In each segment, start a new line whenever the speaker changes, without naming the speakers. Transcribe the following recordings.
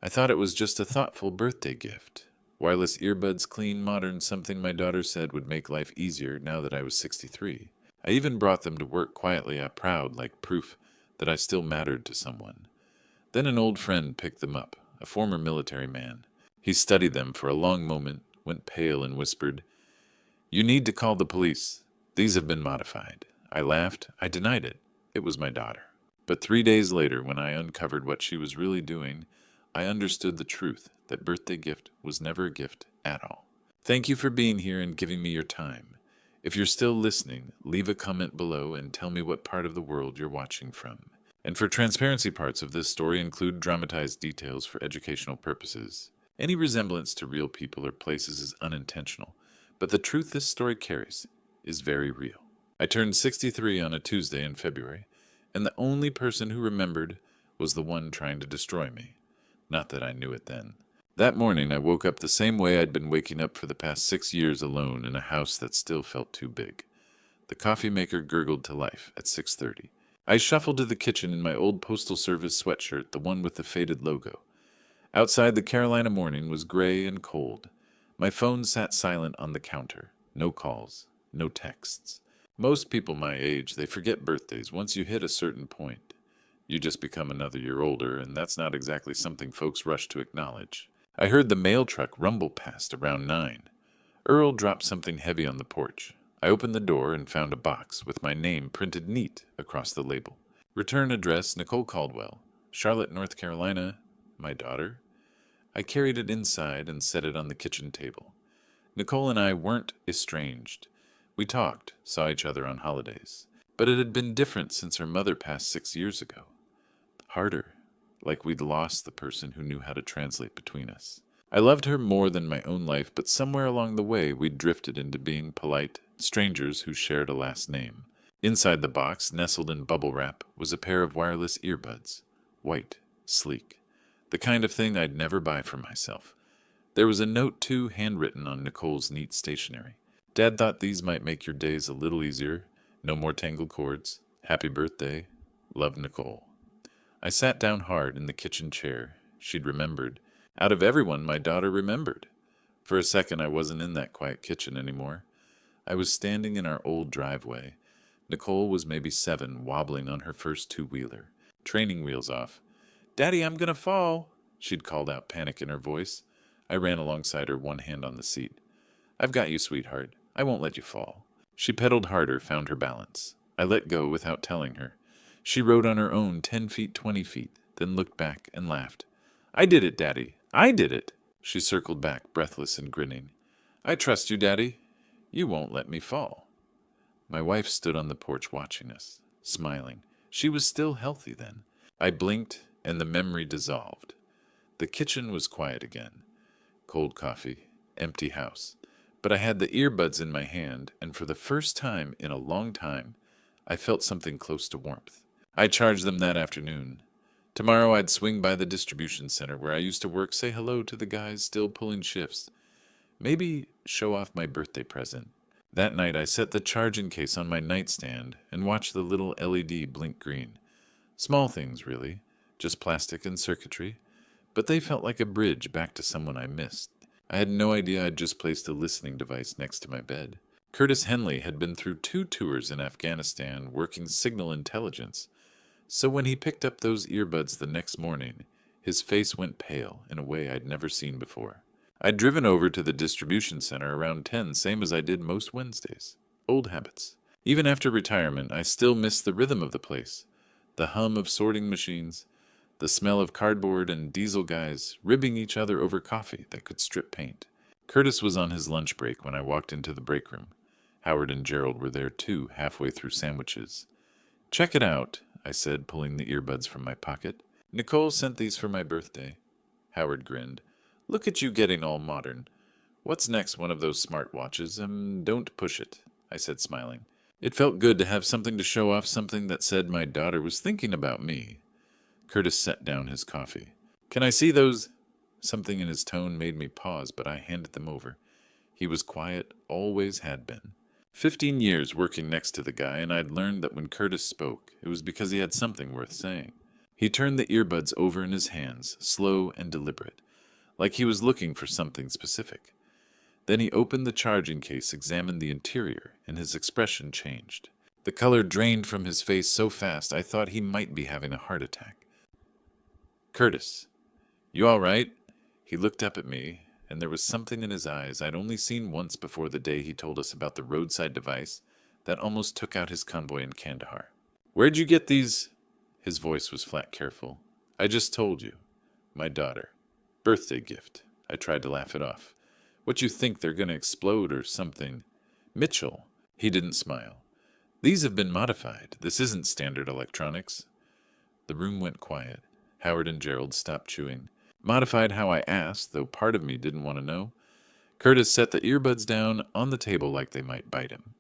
I thought it was just a thoughtful birthday gift. Wireless earbuds, clean, modern, something my daughter said would make life easier now that I was 63. I even brought them to work quietly, proud, like proof that I still mattered to someone. Then an old friend picked them up, a former military man. He studied them for a long moment, went pale, and whispered, "You need to call the police. These have been modified." I laughed. I denied it. It was my daughter. But 3 days later, when I uncovered what she was really doing, I understood the truth that birthday gift was never a gift at all. Thank you for being here and giving me your time. If you're still listening, leave a comment below and tell me what part of the world you're watching from. And for transparency, parts of this story include dramatized details for educational purposes. Any resemblance to real people or places is unintentional, but the truth this story carries is very real. I turned 63 on a Tuesday in February, and the only person who remembered was the one trying to destroy me. Not that I knew it then. That morning, I woke up the same way I'd been waking up for the past 6 years, alone in a house that still felt too big. The coffee maker gurgled to life at 6:30. I shuffled to the kitchen in my old Postal Service sweatshirt, the one with the faded logo. Outside, the Carolina morning was gray and cold. My phone sat silent on the counter. No calls, no texts. Most people my age, they forget birthdays once you hit a certain point. You just become another year older, and that's not exactly something folks rush to acknowledge. I heard the mail truck rumble past around 9. Earl dropped something heavy on the porch. I opened the door and found a box with my name printed neat across the label. Return address, Mitchell Caldwell, Charlotte, North Carolina, my daughter. I carried it inside and set it on the kitchen table. Nicole and I weren't estranged. We talked, saw each other on holidays. But it had been different since her mother passed 6 years ago. Harder, like we'd lost the person who knew how to translate between us. I loved her more than my own life, but somewhere along the way we'd drifted into being polite strangers who shared a last name. Inside the box, nestled in bubble wrap, was a pair of wireless earbuds. White, sleek. The kind of thing I'd never buy for myself. There was a note, too, handwritten on Nicole's neat stationery. Dad thought these might make your days a little easier. No more tangled cords. Happy birthday. Love, Nicole. I sat down hard in the kitchen chair. She'd remembered. Out of everyone, my daughter remembered. For a second, I wasn't in that quiet kitchen anymore. I was standing in our old driveway. Nicole was maybe 7, wobbling on her first two-wheeler. Training wheels off. "Daddy, I'm gonna fall," she'd called out, panic in her voice. I ran alongside her, one hand on the seat. "I've got you, sweetheart. I won't let you fall." She pedaled harder, found her balance. I let go without telling her. She rode on her own 10 feet, 20 feet, then looked back and laughed. "I did it, Daddy. I did it." She circled back, breathless and grinning. "I trust you, Daddy. You won't let me fall." My wife stood on the porch watching us, smiling. She was still healthy then. I blinked, and the memory dissolved. The kitchen was quiet again. Cold coffee, empty house. But I had the earbuds in my hand, and for the first time in a long time, I felt something close to warmth. I charged them that afternoon. Tomorrow I'd swing by the distribution center where I used to work, say hello to the guys still pulling shifts. Maybe show off my birthday present. That night I set the charging case on my nightstand and watched the little LED blink green. Small things, really. Just plastic and circuitry. But they felt like a bridge back to someone I missed. I had no idea I'd just placed a listening device next to my bed. Curtis Henley had been through 2 tours in Afghanistan working signal intelligence. So when he picked up those earbuds the next morning, his face went pale in a way I'd never seen before. I'd driven over to the distribution center around 10, same as I did most Wednesdays. Old habits. Even after retirement, I still missed the rhythm of the place. The hum of sorting machines, the smell of cardboard and diesel guys ribbing each other over coffee that could strip paint. Curtis was on his lunch break when I walked into the break room. Howard and Gerald were there too, halfway through sandwiches. "Check it out," I said, pulling the earbuds from my pocket. "Nicole sent these for my birthday." Howard grinned. "Look at you getting all modern. What's next, one of those smart watches? Don't push it," I said, smiling. It felt good to have something to show off, something that said my daughter was thinking about me. Curtis set down his coffee. "Can I see those?" Something in his tone made me pause, but I handed them over. He was quiet, always had been. 15 years working next to the guy, and I'd learned that when Curtis spoke, it was because he had something worth saying. He turned the earbuds over in his hands, slow and deliberate, like he was looking for something specific. Then he opened the charging case, examined the interior, and his expression changed. The color drained from his face so fast I thought he might be having a heart attack. "Curtis, you all right?" He looked up at me, and there was something in his eyes I'd only seen once before the day he told us about the roadside device that almost took out his convoy in Kandahar. "Where'd you get these?" His voice was flat careful. "I just told you. My daughter. Birthday gift." I tried to laugh it off. "What you think they're going to explode or something?" "Mitchell." He didn't smile. "These have been modified. This isn't standard electronics." The room went quiet. Howard and Gerald stopped chewing. Modified how I asked, though part of me didn't want to know. Curtis set the earbuds down on the table like they might bite him.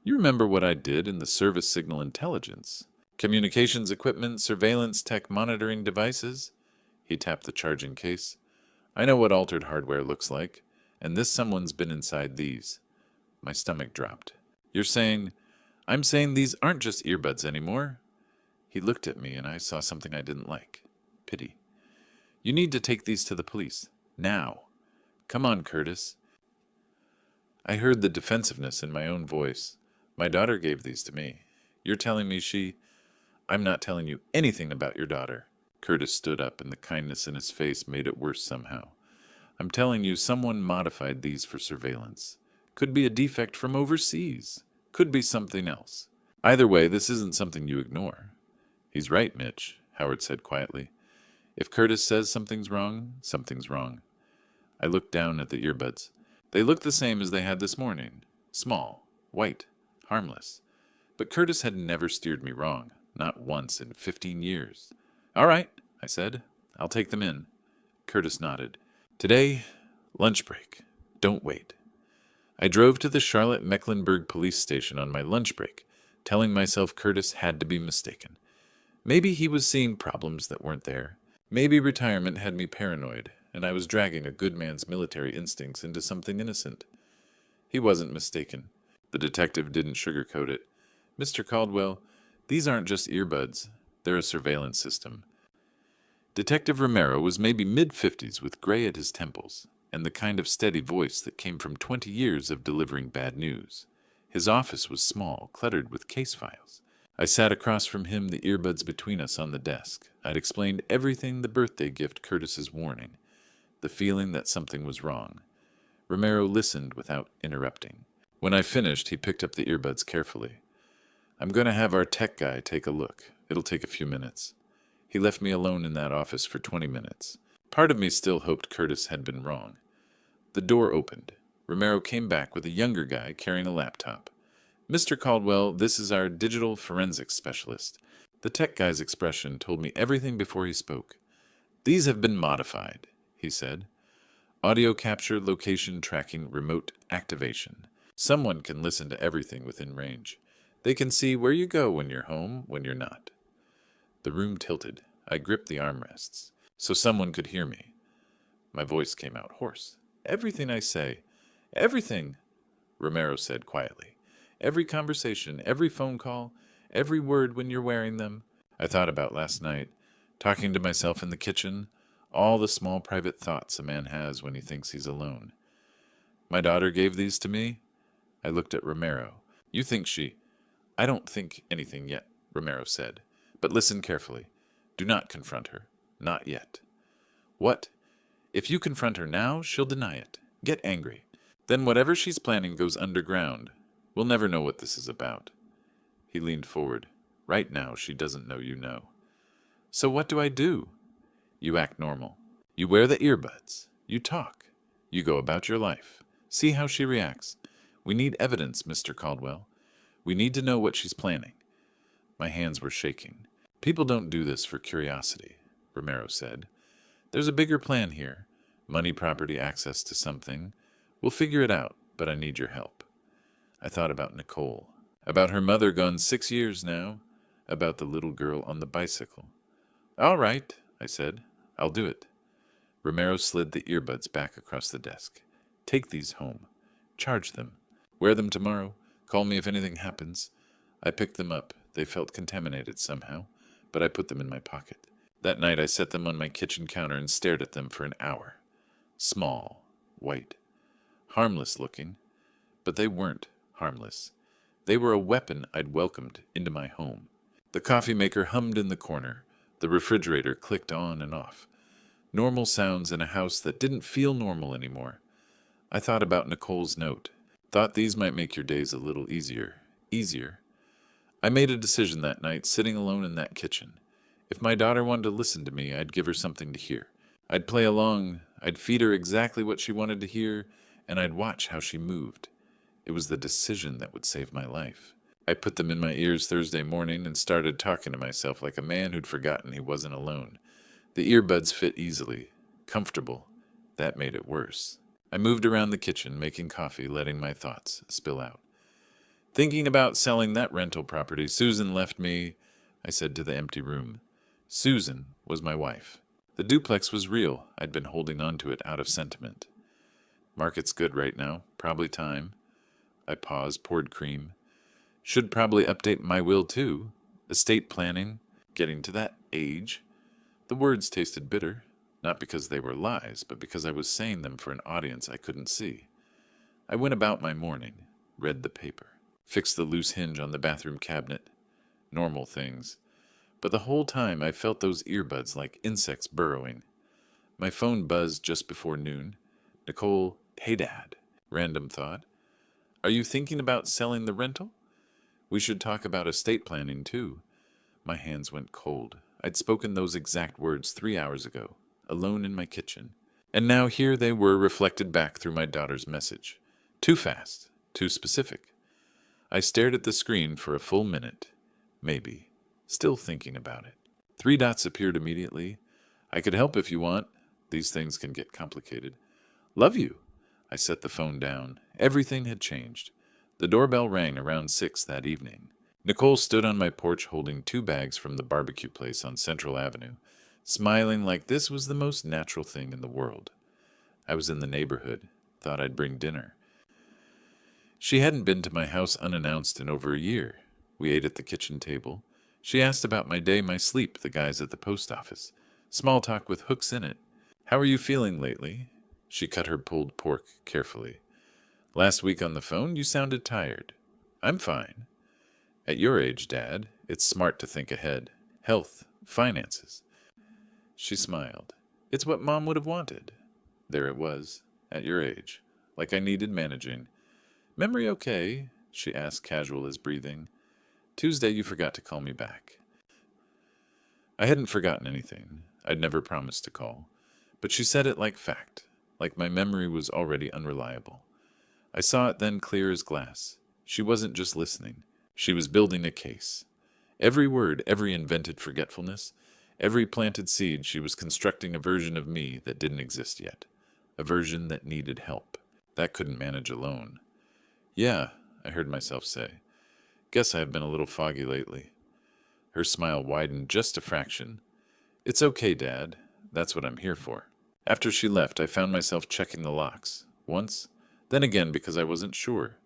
"You remember what I did in the service signal intelligence? Communications equipment, surveillance tech monitoring devices?" He tapped the charging case. "I know what altered hardware looks like, and this someone's been inside these." My stomach dropped. "You're saying—" "I'm saying these aren't just earbuds anymore." He looked at me, and I saw something I didn't like. Pity. "You need to take these to the police. Now. Come on, Curtis." I heard the defensiveness in my own voice. "My daughter gave these to me. You're telling me she—" "I'm not telling you anything about your daughter." Curtis stood up, and the kindness in his face made it worse somehow. "I'm telling you someone modified these for surveillance. Could be a defect from overseas. Could be something else. Either way, this isn't something you ignore." "He's right, Mitch," Howard said quietly. "If Curtis says something's wrong, something's wrong." I looked down at the earbuds. They looked the same as they had this morning. Small, white, harmless. But Curtis had never steered me wrong. Not once in 15 years. "All right," I said. "I'll take them in." Curtis nodded. "Today, lunch break. Don't wait." I drove to the Charlotte-Mecklenburg police station on my lunch break, telling myself Curtis had to be mistaken. Maybe he was seeing problems that weren't there. Maybe retirement had me paranoid, and I was dragging a good man's military instincts into something innocent. He wasn't mistaken. The detective didn't sugarcoat it. "Mr. Caldwell, these aren't just earbuds. They're a surveillance system." Detective Romero was maybe mid-50s with gray at his temples, and the kind of steady voice that came from 20 years of delivering bad news. His office was small, cluttered with case files. I sat across from him, the earbuds between us on the desk. I'd explained everything, the birthday gift, Curtis's warning, the feeling that something was wrong. Romero listened without interrupting. When I finished, he picked up the earbuds carefully. "I'm going to have our tech guy take a look. It'll take a few minutes." He left me alone in that office for 20 minutes. Part of me still hoped Curtis had been wrong. The door opened. Romero came back with a younger guy carrying a laptop. "Mr. Caldwell, this is our digital forensics specialist." The tech guy's expression told me everything before he spoke. "These have been modified," he said. "Audio capture, location tracking, remote activation. Someone can listen to everything within range. They can see where you go when you're home, when you're not." The room tilted. I gripped the armrests, so someone could hear me. My voice came out hoarse. "Everything I say. Everything," Romero said quietly. "Every conversation, every phone call, every word when you're wearing them." I thought about last night, talking to myself in the kitchen, all the small private thoughts a man has when he thinks he's alone. "My daughter gave these to me?" I looked at Romero. "You think she—" "I don't think anything yet," Romero said. "But listen carefully. Do not confront her. Not yet." "What? If you confront her now, she'll deny it. Get angry. Then whatever she's planning goes underground. We'll never know what this is about." He leaned forward. "Right now, she doesn't know you know." "So what do I do?" "You act normal. You wear the earbuds. You talk. You go about your life. See how she reacts. We need evidence, Mr. Caldwell. We need to know what she's planning." My hands were shaking. "People don't do this for curiosity," Romero said. "There's a bigger plan here. Money, property, access to something. We'll figure it out, but I need your help." I thought about Nicole, about her mother gone 6 years now, about the little girl on the bicycle. "All right," I said. "I'll do it." Romero slid the earbuds back across the desk. "Take these home. Charge them. Wear them tomorrow. Call me if anything happens." I picked them up. They felt contaminated somehow. but I put them in my pocket. That night I set them on my kitchen counter and stared at them for an hour. Small, white, harmless looking, but they weren't harmless. They were a weapon I'd welcomed into my home. The coffee maker hummed in the corner. The refrigerator clicked on and off. Normal sounds in a house that didn't feel normal anymore. I thought about Nicole's note. Thought these might make your days a little easier. Easier. I made a decision that night, sitting alone in that kitchen. If my daughter wanted to listen to me, I'd give her something to hear. I'd play along, I'd feed her exactly what she wanted to hear, and I'd watch how she moved. It was the decision that would save my life. I put them in my ears Thursday morning and started talking to myself like a man who'd forgotten he wasn't alone. The earbuds fit easily, comfortable. That made it worse. I moved around the kitchen, making coffee, letting my thoughts spill out. Thinking about selling that rental property, Susan left me, I said to the empty room. Susan was my wife. The duplex was real. I'd been holding on to it out of sentiment. Market's good right now. Probably time. I paused, poured cream. Should probably update my will too. Estate planning. Getting to that age. The words tasted bitter. Not because they were lies, but because I was saying them for an audience I couldn't see. I went about my morning. Read the paper. Fixed the loose hinge on the bathroom cabinet. Normal things. But the whole time I felt those earbuds like insects burrowing. My phone buzzed just before noon. Nicole, hey Dad. Random thought. Are you thinking about selling the rental? We should talk about estate planning too. My hands went cold. I'd spoken those exact words 3 hours ago, alone in my kitchen. And now here they were reflected back through my daughter's message. Too fast. Too specific. I stared at the screen for a full minute. Maybe. Still thinking about it. 3 dots appeared immediately. I could help if you want. These things can get complicated. Love you. I set the phone down. Everything had changed. The doorbell rang around 6 that evening. Nicole stood on my porch holding 2 bags from the barbecue place on Central Avenue, smiling like this was the most natural thing in the world. I was in the neighborhood. Thought I'd bring dinner. She hadn't been to my house unannounced in over a year. We ate at the kitchen table. She asked about my day, my sleep, the guys at the post office. Small talk with hooks in it. How are you feeling lately? She cut her pulled pork carefully. Last week on the phone, you sounded tired. I'm fine. At your age, Dad, it's smart to think ahead. Health, finances. She smiled. It's what Mom would have wanted. There it was, at your age. Like I needed managing. Memory okay? She asked, casual as breathing. Tuesday you forgot to call me back. I hadn't forgotten anything. I'd never promised to call. But she said it like fact, like my memory was already unreliable. I saw it then clear as glass. She wasn't just listening. She was building a case. Every word, every invented forgetfulness, every planted seed, she was constructing a version of me that didn't exist yet. A version that needed help. That couldn't manage alone. Yeah, I heard myself say. Guess I've been a little foggy lately. Her smile widened just a fraction. It's okay, Dad. That's what I'm here for. After she left, I found myself checking the locks. Once, then again because I wasn't sure.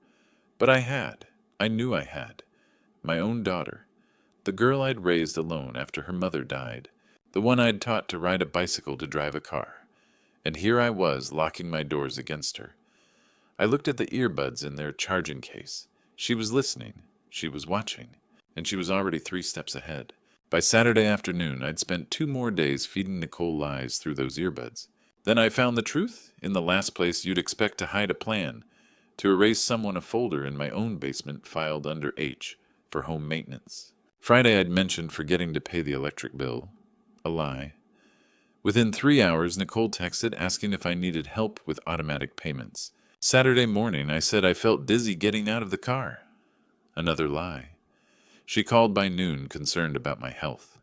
But I had. I knew I had. My own daughter. The girl I'd raised alone after her mother died. The one I'd taught to ride a bicycle to drive a car. And here I was, locking my doors against her. I looked at the earbuds in their charging case. She was listening. She was watching. And she was already 3 steps ahead. By Saturday afternoon, I'd spent 2 more days feeding Nicole lies through those earbuds. Then I found the truth in the last place you'd expect to hide a plan, to erase someone a folder in my own basement filed under H for home maintenance. Friday I'd mentioned forgetting to pay the electric bill. A lie. Within 3 hours, Nicole texted asking if I needed help with automatic payments. Saturday morning, I said I felt dizzy getting out of the car. Another lie. She called by noon, concerned about my health.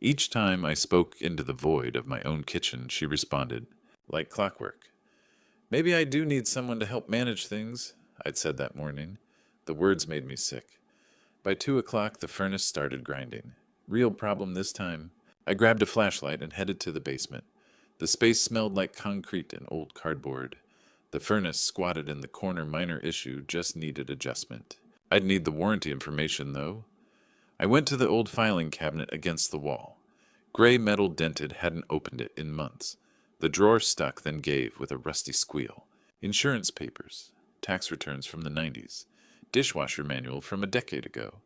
Each time I spoke into the void of my own kitchen, she responded, like clockwork. Maybe I do need someone to help manage things, I'd said that morning. The words made me sick. By 2 o'clock, the furnace started grinding. Real problem this time. I grabbed a flashlight and headed to the basement. The space smelled like concrete and old cardboard. The furnace, squatted in the corner, minor issue, just needed adjustment. I'd need the warranty information, though. I went to the old filing cabinet against the wall. Gray metal dented, hadn't opened it in months. The drawer stuck, then gave with a rusty squeal. Insurance papers, tax returns from the 90s, dishwasher manual from a decade ago,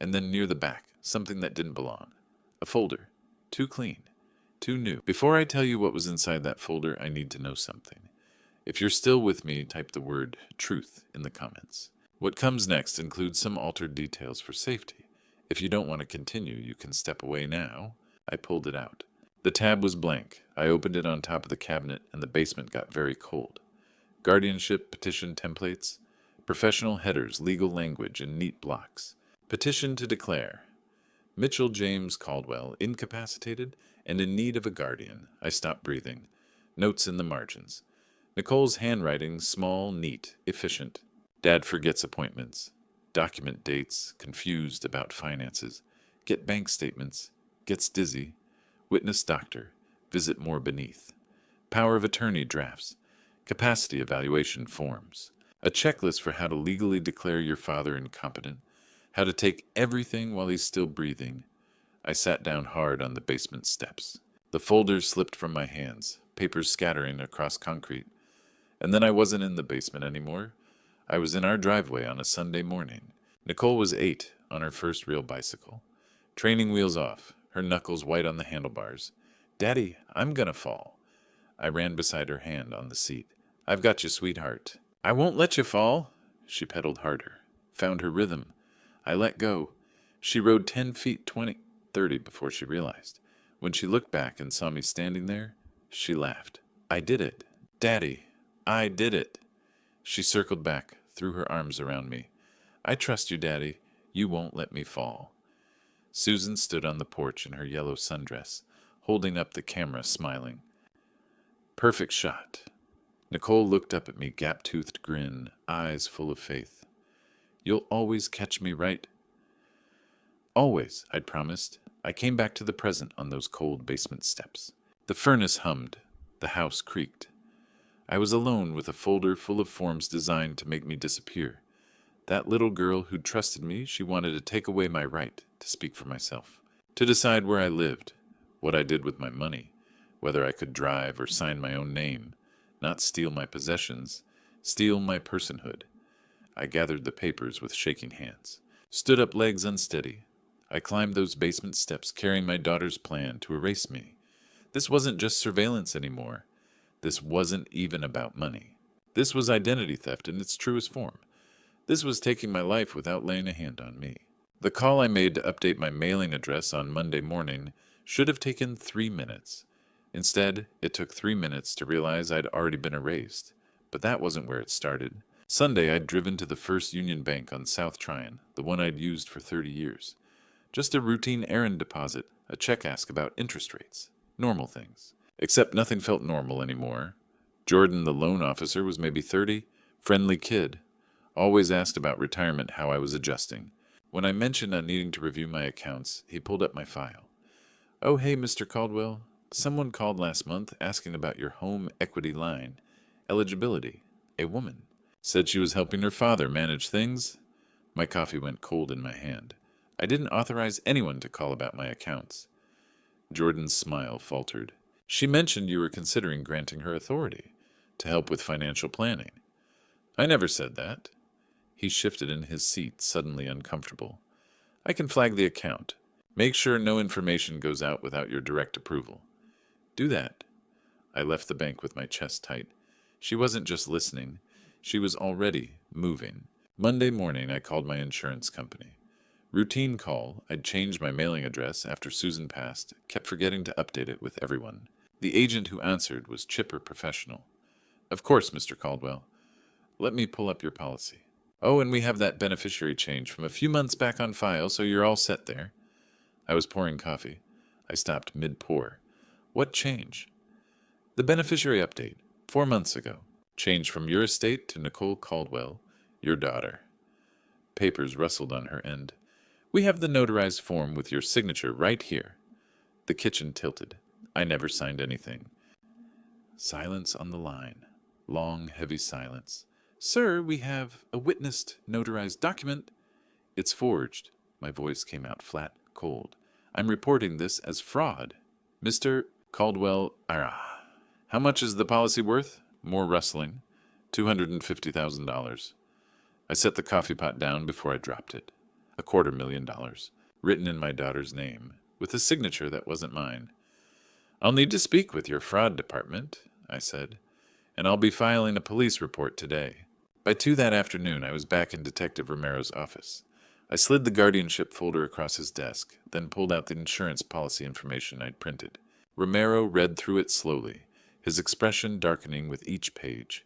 and then near the back, something that didn't belong. A folder. Too clean. Too new. Before I tell you what was inside that folder, I need to know something. If you're still with me, type the word truth in the comments. What comes next includes some altered details for safety. If you don't want to continue, you can step away now. I pulled it out. The tab was blank. I opened it on top of the cabinet, and the basement got very cold. Guardianship petition templates, professional headers, legal language in neat blocks. Petition to declare Mitchell James Caldwell, incapacitated and in need of a guardian. I stopped breathing. Notes in the margins. Nicole's handwriting, small, neat, efficient. Dad forgets appointments. Document dates, confused about finances. Get bank statements. Gets dizzy. Witness doctor. Visit more beneath. Power of attorney drafts. Capacity evaluation forms. A checklist for how to legally declare your father incompetent. How to take everything while he's still breathing. I sat down hard on the basement steps. The folders slipped from my hands, papers scattering across concrete. And then I wasn't in the basement anymore. I was in our driveway on a Sunday morning. Nicole was 8, on her first real bicycle. Training wheels off, her knuckles white on the handlebars. "Daddy, I'm gonna fall." I ran beside her, hand on the seat. "I've got you, sweetheart." "I won't let you fall." She pedaled harder, found her rhythm. I let go. She rode 10 feet, 20, 30 before she realized. When she looked back and saw me standing there, she laughed. "I did it. Daddy, I did it." She circled back, threw her arms around me. "I trust you, Daddy. You won't let me fall." Susan stood on the porch in her yellow sundress, holding up the camera, smiling. Perfect shot. Nicole looked up at me, gap-toothed grin, eyes full of faith. "You'll always catch me, right?" "Always," I'd promised. I came back to the present on those cold basement steps. The furnace hummed. The house creaked. I was alone with a folder full of forms designed to make me disappear. That little girl who'd trusted me, she wanted to take away my right to speak for myself, to decide where I lived, what I did with my money, whether I could drive or sign my own name, not steal my possessions, steal my personhood. I gathered the papers with shaking hands, stood up, legs unsteady. I climbed those basement steps carrying my daughter's plan to erase me. This wasn't just surveillance anymore. This wasn't even about money. This was identity theft in its truest form. This was taking my life without laying a hand on me. The call I made to update my mailing address on Monday morning should have taken 3 minutes. Instead, it took 3 minutes to realize I'd already been erased. But that wasn't where it started. Sunday, I'd driven to the First Union Bank on South Tryon, the one I'd used for 30 years. Just a routine errand deposit, a check ask about interest rates. Normal things. Except nothing felt normal anymore. Jordan, the loan officer, was maybe 30, friendly kid. Always asked about retirement, how I was adjusting. When I mentioned on needing to review my accounts, he pulled up my file. "Oh, hey, Mr. Caldwell. Someone called last month asking about your home equity line. Eligibility. A woman. Said she was helping her father manage things." My coffee went cold in my hand. I didn't authorize anyone to call about my accounts. Jordan's smile faltered. "She mentioned you were considering granting her authority to help with financial planning." "I never said that." He shifted in his seat, suddenly uncomfortable. "I can flag the account. Make sure no information goes out without your direct approval." "Do that." I left the bank with my chest tight. She wasn't just listening. She was already moving. Monday morning, I called my insurance company. Routine call. I'd changed my mailing address after Susan passed, kept forgetting to update it with everyone. The agent who answered was chipper professional. "Of course, Mr. Caldwell. Let me pull up your policy. Oh, and we have that beneficiary change from a few months back on file, so you're all set there." I was pouring coffee. I stopped mid-pour. "What change?" "The beneficiary update. 4 months ago. Change from your estate to Nicole Caldwell, your daughter." Papers rustled on her end. "We have the notarized form with your signature right here." The kitchen tilted. I never signed anything. Silence on the line. Long, heavy silence. "Sir, we have a witnessed, notarized document." "It's forged." My voice came out flat, cold. "I'm reporting this as fraud. Mr. Caldwell, how much is the policy worth?" More rustling. $250,000. I set the coffee pot down before I dropped it. $250,000, written in my daughter's name, with a signature that wasn't mine. "I'll need to speak with your fraud department," I said, "and I'll be filing a police report today." By 2 that afternoon, I was back in Detective Romero's office. I slid the guardianship folder across his desk, then pulled out the insurance policy information I'd printed. Romero read through it slowly, his expression darkening with each page.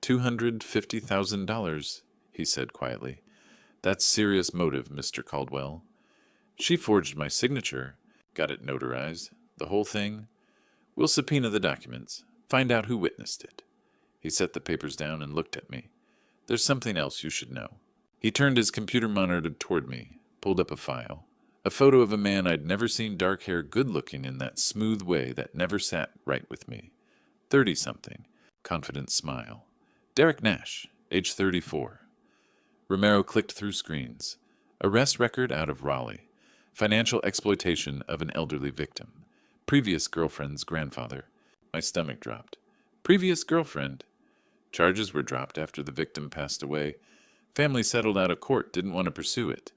$250,000, he said quietly. "That's serious motive, Mr. Caldwell. She forged my signature, got it notarized, the whole thing. We'll subpoena the documents, find out who witnessed it." He set the papers down and looked at me. "There's something else you should know." He turned his computer monitor toward me, pulled up a file. A photo of a man I'd never seen dark hair good-looking in that smooth way that never sat right with me. 30-something, confident smile. Derek Nash, age 34. Romero clicked through screens. Arrest record out of Raleigh. Financial exploitation of an elderly victim. Previous girlfriend's grandfather. My stomach dropped. Previous girlfriend. Charges were dropped after the victim passed away. Family settled out of court, didn't want to pursue it.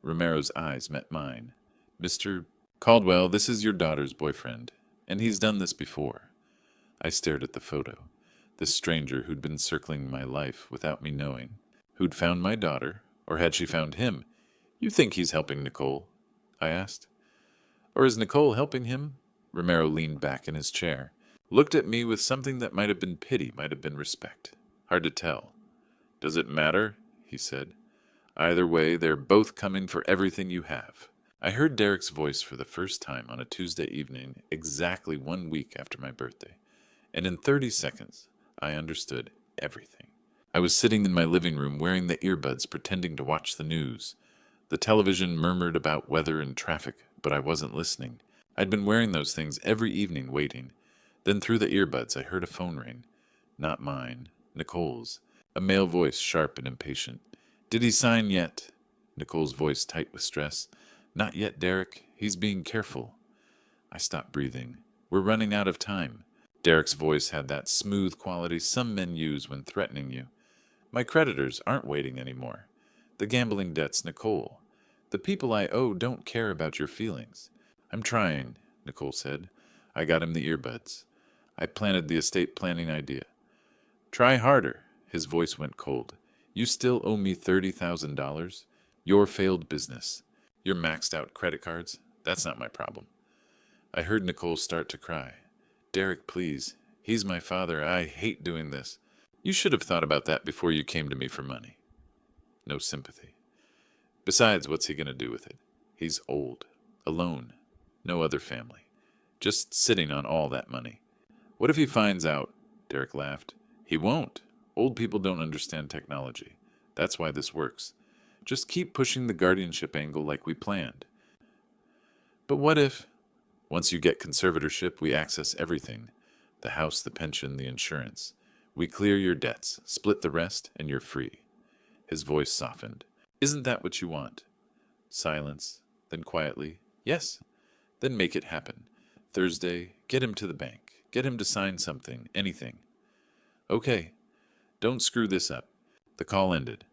Romero's eyes met mine. "Mr. Caldwell, this is your daughter's boyfriend, and he's done this before." I stared at the photo. This stranger who'd been circling my life without me knowing. Who'd found my daughter, or had she found him? "You think he's helping Nicole?" I asked. "Or is Nicole helping him?" Romero leaned back in his chair, looked at me with something that might have been pity, might have been respect. Hard to tell. "Does it matter?" he said. "Either way, they're both coming for everything you have." I heard Derek's voice for the first time on a Tuesday evening, exactly 1 week after my birthday, and in 30 seconds, I understood everything. I was sitting in my living room wearing the earbuds, pretending to watch the news. The television murmured about weather and traffic, but I wasn't listening. I'd been wearing those things every evening, waiting. Then through the earbuds, I heard a phone ring. Not mine, Nicole's. A male voice, sharp and impatient. "Did he sign yet?" Nicole's voice tight with stress. "Not yet, Derek. He's being careful." I stopped breathing. "We're running out of time." Derek's voice had that smooth quality some men use when threatening you. "My creditors aren't waiting anymore. The gambling debt's Nicole. The people I owe don't care about your feelings." "I'm trying," Nicole said. I got him the earbuds. I planted the estate planning idea. "Try harder." His voice went cold. "You still owe me $30,000. Your failed business. Your maxed out credit cards. That's not my problem." I heard Nicole start to cry. "Derek, please. He's my father. I hate doing this." "You should have thought about that before you came to me for money." No sympathy. "Besides, what's he going to do with it? He's old, alone, no other family, just sitting on all that money." "What if he finds out?" Derek laughed. "He won't. Old people don't understand technology. That's why this works. Just keep pushing the guardianship angle like we planned." "But what if—" "Once you get conservatorship, we access everything. The house, the pension, the insurance. We clear your debts, split the rest, and you're free." His voice softened. "Isn't that what you want?" Silence. Then quietly, "Yes." "Then make it happen. Thursday, get him to the bank. Get him to sign something, anything." "Okay. Don't screw this up." The call ended.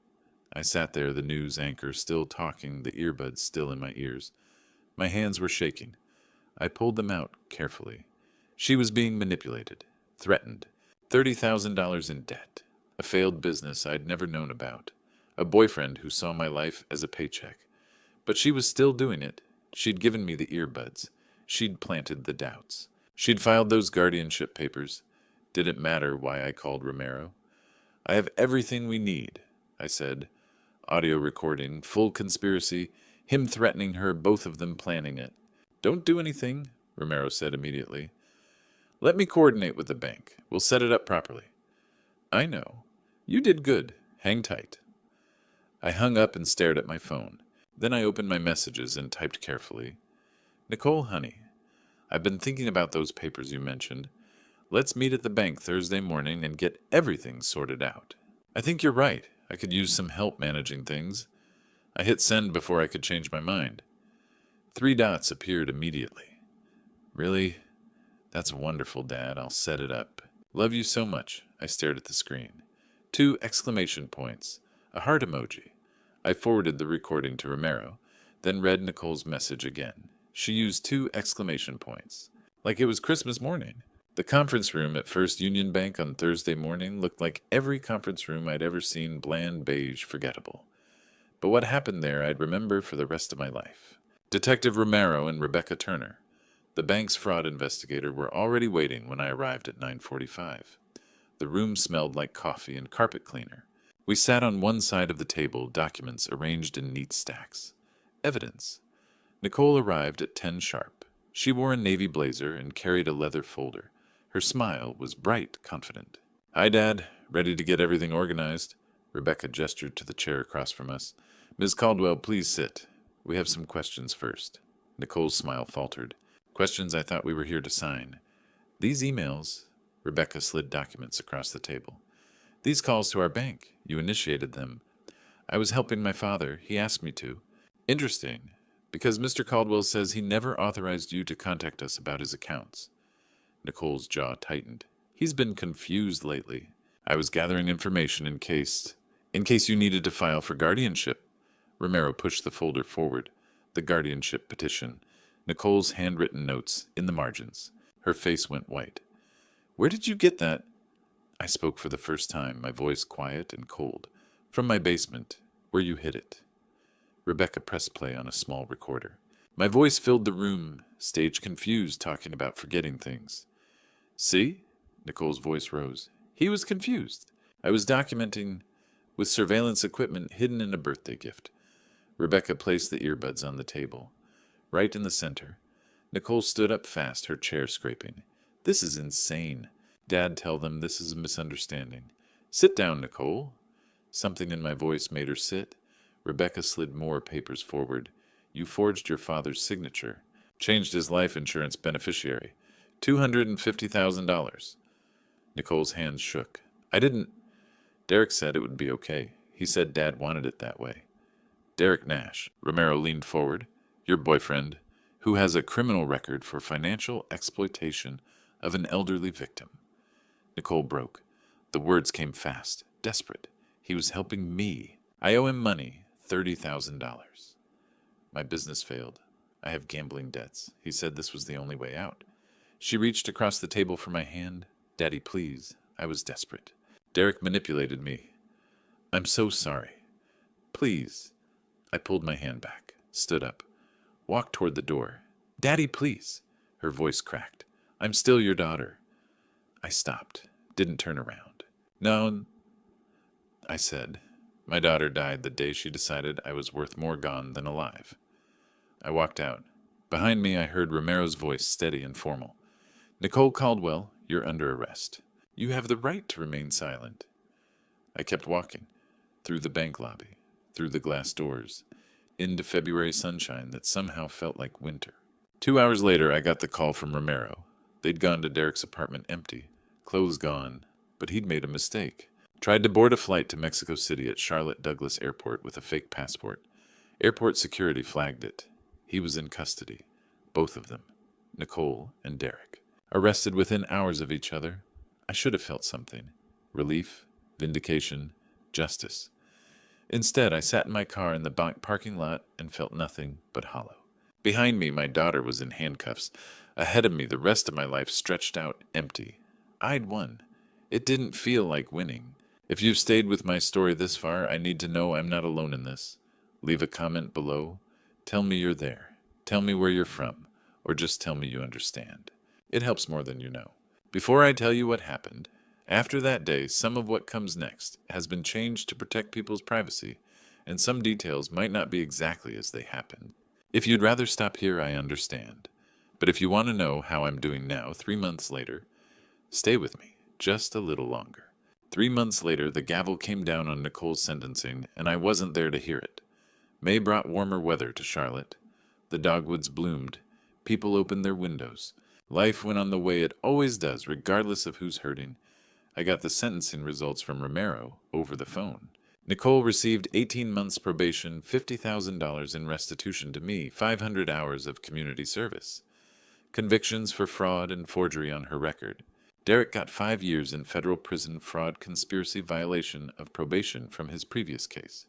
I sat there, the news anchor still talking, the earbuds still in my ears. My hands were shaking. I pulled them out carefully. She was being manipulated, threatened. $30,000 in debt. A failed business I'd never known about. A boyfriend who saw my life as a paycheck. But she was still doing it. She'd given me the earbuds. She'd planted the doubts. She'd filed those guardianship papers. Did it matter why I called Romero? "I have everything we need," I said. Audio recording, full conspiracy, him threatening her, both of them planning it. "Don't do anything," Romero said immediately. "Let me coordinate with the bank. We'll set it up properly." "I know. You did good. Hang tight." I hung up and stared at my phone. Then I opened my messages and typed carefully. "Nicole, honey, I've been thinking about those papers you mentioned. Let's meet at the bank Thursday morning and get everything sorted out. I think you're right. I could use some help managing things. I hit send before I could change my mind. 3 dots appeared immediately. Really? That's wonderful, Dad. I'll set it up. Love you so much. I stared at the screen. 2 exclamation points. A heart emoji. I forwarded the recording to Romero, then read Nicole's message again. She used 2 exclamation points. Like it was Christmas morning. The conference room at First Union Bank on Thursday morning looked like every conference room I'd ever seen, bland, beige, forgettable. But what happened there I'd remember for the rest of my life. Detective Romero and Rebecca Turner, the bank's fraud investigator, were already waiting when I arrived at 9:45. The room smelled like coffee and carpet cleaner. We sat on one side of the table, documents arranged in neat stacks. Evidence. Nicole arrived at 10 sharp. She wore a navy blazer and carried a leather folder. Her smile was bright, confident. "Hi, Dad. Ready to get everything organized?" Rebecca gestured to the chair across from us. "Ms. Caldwell, please sit. We have some questions first." Nicole's smile faltered. "Questions I thought we were here to sign. These emails," Rebecca slid documents across the table. "These calls to our bank. You initiated them. I was helping my father. He asked me to." "Interesting, because Mr. Caldwell says he never authorized you to contact us about his accounts." Nicole's jaw tightened. "He's been confused lately. I was gathering information in case you needed to file for guardianship." Romero pushed the folder forward. The guardianship petition. Nicole's handwritten notes in the margins. Her face went white. "Where did you get that?" I spoke for the first time, my voice quiet and cold. "From my basement, where you hid it." Rebecca pressed play on a small recorder. My voice filled the room, stage confused, talking about forgetting things. "See?" Nicole's voice rose. "He was confused. I was documenting with surveillance equipment hidden in a birthday gift." Rebecca placed the earbuds on the table. Right in the center. Nicole stood up fast, her chair scraping. "This is insane. Dad, tell them this is a misunderstanding." "Sit down, Nicole." Something in my voice made her sit. Rebecca slid more papers forward. "You forged your father's signature. Changed his life insurance beneficiary. $250,000. Nicole's hands shook. "I didn't." "Derek said it would be okay. He said Dad wanted it that way." "Derek Nash." Romero leaned forward. "Your boyfriend, who has a criminal record for financial exploitation of an elderly victim." Nicole broke. The words came fast, desperate. "He was helping me. I owe him money, $30,000. My business failed. I have gambling debts. He said this was the only way out." She reached across the table for my hand. "Daddy, please." I was desperate. "Derek manipulated me. I'm so sorry. Please." I pulled my hand back, stood up, walked toward the door. "Daddy, please." Her voice cracked. "I'm still your daughter." I stopped, didn't turn around. "No," I said. "My daughter died the day she decided I was worth more gone than alive." I walked out. Behind me I heard Romero's voice, steady and formal. "Nicole Caldwell, you're under arrest. You have the right to remain silent." I kept walking, through the bank lobby, through the glass doors, into February sunshine that somehow felt like winter. 2 hours later I got the call from Romero. They'd gone to Derek's apartment empty, clothes gone, but he'd made a mistake. Tried to board a flight to Mexico City at Charlotte Douglas Airport with a fake passport. Airport security flagged it. He was in custody. Both of them. Nicole and Derek. Arrested within hours of each other. I should have felt something. Relief, vindication, justice. Instead, I sat in my car in the bank parking lot and felt nothing but hollow. Behind me, my daughter was in handcuffs. Ahead of me, the rest of my life stretched out empty. I'd won. It didn't feel like winning. If you've stayed with my story this far, I need to know I'm not alone in this. Leave a comment below. Tell me you're there. Tell me where you're from. Or just tell me you understand. It helps more than you know. Before I tell you what happened, after that day, some of what comes next has been changed to protect people's privacy, and some details might not be exactly as they happened. If you'd rather stop here, I understand. But if you want to know how I'm doing now, 3 months later, stay with me just a little longer. 3 months later, the gavel came down on Nicole's sentencing, and I wasn't there to hear it. May brought warmer weather to Charlotte. The dogwoods bloomed. People opened their windows. Life went on the way it always does, regardless of who's hurting. I got the sentencing results from Romero over the phone. Nicole received 18 months probation, $50,000 in restitution to me, 500 hours of community service. Convictions for fraud and forgery on her record. Derek got 5 years in federal prison fraud conspiracy violation of probation from his previous case.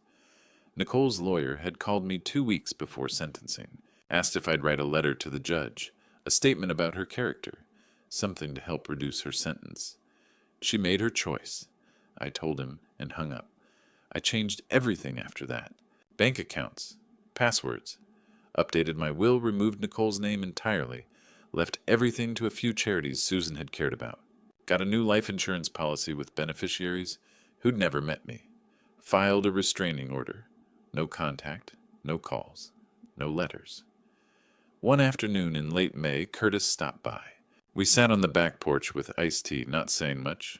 Nicole's lawyer had called me 2 weeks before sentencing, asked if I'd write a letter to the judge, a statement about her character, something to help reduce her sentence. She made her choice. I told him and hung up. I changed everything after that. Bank accounts, passwords. Updated my will, removed Nicole's name entirely, left everything to a few charities Susan had cared about. Got a new life insurance policy with beneficiaries who'd never met me. Filed a restraining order. No contact, no calls, no letters. One afternoon in late May, Curtis stopped by. We sat on the back porch with iced tea, not saying much.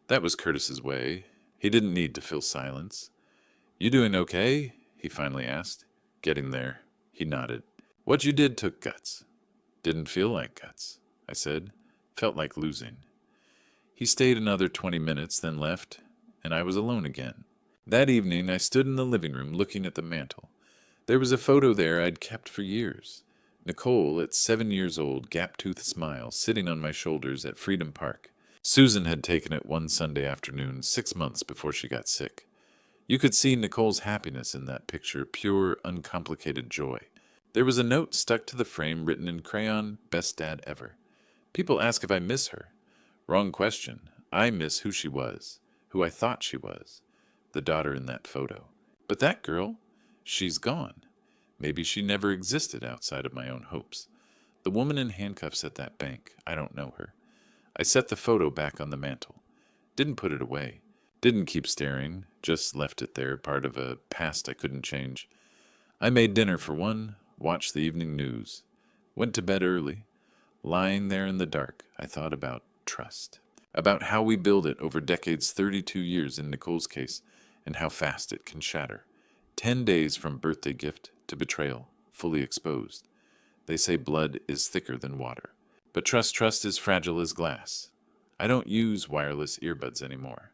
That was Curtis's way. He didn't need to fill silence. "You doing okay?" he finally asked. "Getting there." He nodded. "What you did took guts." "Didn't feel like guts," I said. "Felt like losing." He stayed another 20 minutes, then left, and I was alone again. That evening I stood in the living room looking at the mantel. There was a photo there I'd kept for years. Nicole, at 7 years old, gap-toothed smile, sitting on my shoulders at Freedom Park. Susan had taken it one Sunday afternoon, 6 months before she got sick. You could see Nicole's happiness in that picture, pure, uncomplicated joy. There was a note stuck to the frame written in crayon, "Best Dad Ever." People ask if I miss her. Wrong question. I miss who she was, who I thought she was, the daughter in that photo. But that girl, she's gone. Maybe she never existed outside of my own hopes. The woman in handcuffs at that bank, I don't know her. I set the photo back on the mantel. Didn't put it away. Didn't keep staring, just left it there, part of a past I couldn't change. I made dinner for one, watched the evening news. Went to bed early. Lying there in the dark, I thought about trust. About how we build it over decades, 32 years in Nicole's case, and how fast it can shatter. 10 days from birthday gift to betrayal, fully exposed. They say blood is thicker than water. But trust is fragile as glass. I don't use wireless earbuds anymore.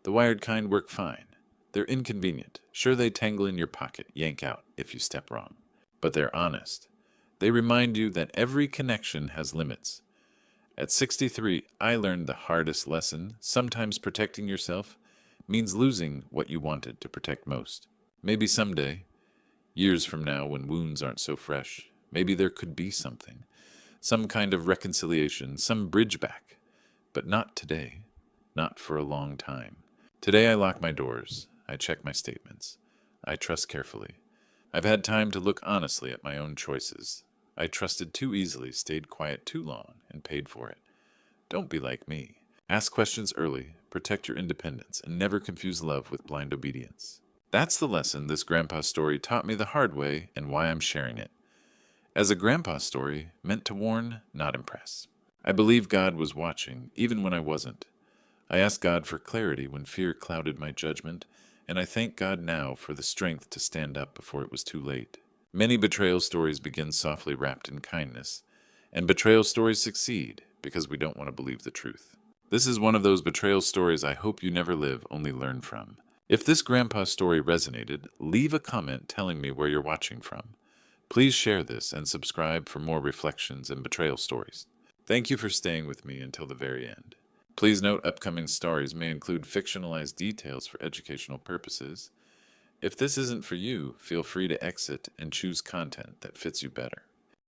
The wired kind work fine. They're inconvenient. Sure, they tangle in your pocket, yank out if you step wrong. But they're honest. They remind you that every connection has limits. At 63, I learned the hardest lesson. Sometimes protecting yourself means losing what you wanted to protect most. Maybe someday, years from now when wounds aren't so fresh, maybe there could be something. Some kind of reconciliation, some bridge back. But not today. Not for a long time. Today I lock my doors. I check my statements. I trust carefully. I've had time to look honestly at my own choices. I trusted too easily, stayed quiet too long, and paid for it. Don't be like me. Ask questions early, protect your independence, and never confuse love with blind obedience. That's the lesson this grandpa story taught me the hard way and why I'm sharing it. As a grandpa story, meant to warn, not impress. I believe God was watching, even when I wasn't. I asked God for clarity when fear clouded my judgment, and I thank God now for the strength to stand up before it was too late. Many betrayal stories begin softly wrapped in kindness, and betrayal stories succeed because we don't want to believe the truth. This is one of those betrayal stories I hope you never live, only learn from. If this grandpa story resonated, leave a comment telling me where you're watching from. Please share this and subscribe for more reflections and betrayal stories. Thank you for staying with me until the very end. Please note upcoming stories may include fictionalized details for educational purposes. If this isn't for you, feel free to exit and choose content that fits you better.